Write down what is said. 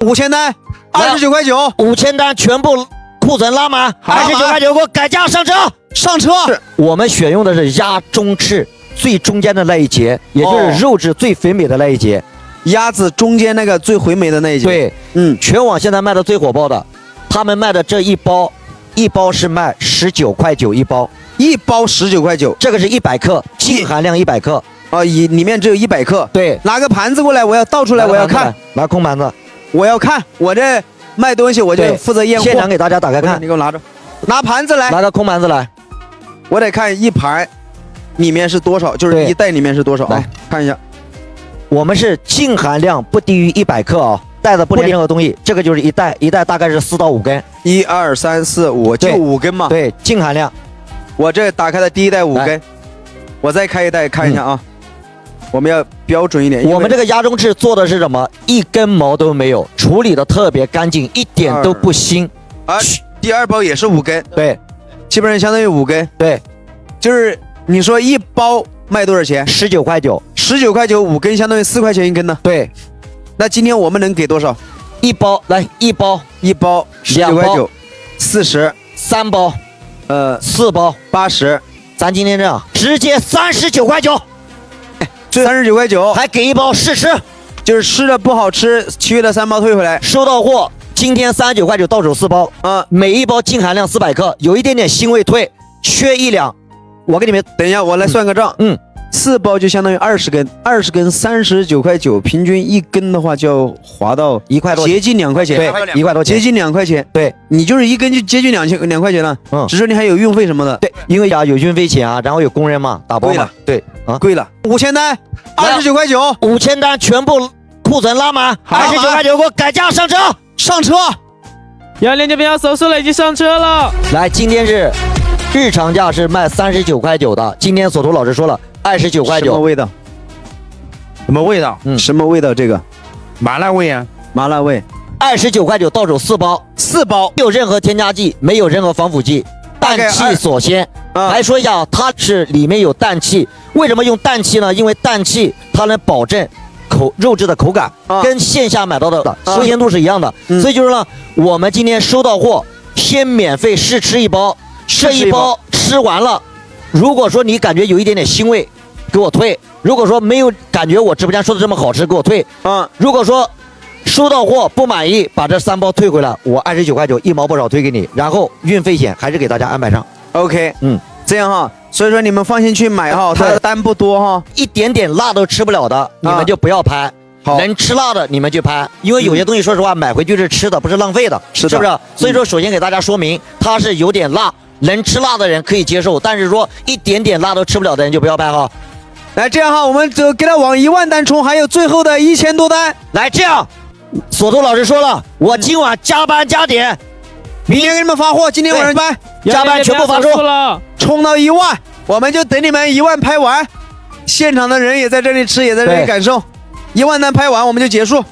5000单，29.9块， 5000单全部库存拉满，29.9给我改价上车。上车。我们选用的是鸭中翅最中间的那一节，也就是肉质最肥美的那一节，鸭子中间那个最肥美的那一节。对，全网现在卖的最火爆的，他们卖的这一包是卖19.9一包，一包19.9，这个是100克，净含量100克。里面只有100克。对，拿个盘子过来，我要倒出来，我要看。拿空盘子，我要看。我这卖东西，我就负责验货。现场给大家打开看。你给我拿着，拿盘子来，拿个空盘子来。我得看一盘里面是多少，就是一袋里面是多少。来看一下，我们是净含量不低于100克啊，袋子不连任何东西。这个就是一袋，一袋大概是4到5根。1、2、3、4、5，就5根嘛。对，净含量。我这打开的第一袋5根，我再开一袋看一下啊。我们要标准一点。我们这个鸭中翅做的是什么？一根毛都没有，处理的特别干净，一点都不腥。第2包也是5根，对，基本上相当于5根。对，就是你说一包卖多少钱？19.9， 19.9，5根相当于4块钱一根呢。对，那今天我们能给多少？一包19.9， 40， 3包，4包80。咱今天这样直接39.9。39.9，还给一包试吃，就是吃的不好吃，其余的3包退回来。收到货，今天39.9到手4包，每一包净含量400克，有一点点腥味退，缺1两。我给你们等一下，我来算个账。4包就相当于20根，20根39.9，平均一根的话就要划到1块多，接近2块钱。对，1块多钱，接近2块钱。对，你就是一根就接近2块钱了。只是你还有运费什么的。对，因为有运费钱啊，然后有工人嘛，打包嘛。对啊，贵了。5000单，29.9，5000单全部库存拉满，29.9给我改价上车。上车。杨连这边要搜索了，已经上车了。来，今天是日常价是卖39.9的，今天索图老师说了29.9。什么味道？什么味道？什么味道？这个麻辣味啊，麻辣味。29.9到手4包，4包没有任何添加剂，没有任何防腐剂，氮气锁鲜。还说一下，它是里面有氮气，为什么用氮气呢？因为氮气它能保证肉质的口感，跟线下买到的新鲜度是一样的。所以就是呢，我们今天收到货，先免费试吃一包，这一包吃完了，如果说你感觉有一点点腥味，给我退；如果说没有感觉我直播间说的这么好吃，给我退。如果说收到货不满意，把这3包退回来，我29.9，1毛不少退给你，然后运费险还是给大家安排上。OK，这样哈，所以说你们放心去买哈，它的单不多哈，一点点辣都吃不了的，你们就不要拍。能吃辣的你们就拍，因为有些东西说实话买回去是吃的，不是浪费的，是不是？所以说首先给大家说明，它是有点辣，能吃辣的人可以接受，但是说一点点辣都吃不了的人就不要拍哈。来，这样哈，我们就给他往1万单冲，还有最后的1000多单。来，这样，索图老师说了，我今晚加班加点，明天给你们发货，今天晚上加班全部发出了，冲到1万，我们就等你们1万拍完，现场的人也在这里吃，也在这里感受，1万单拍完我们就结束。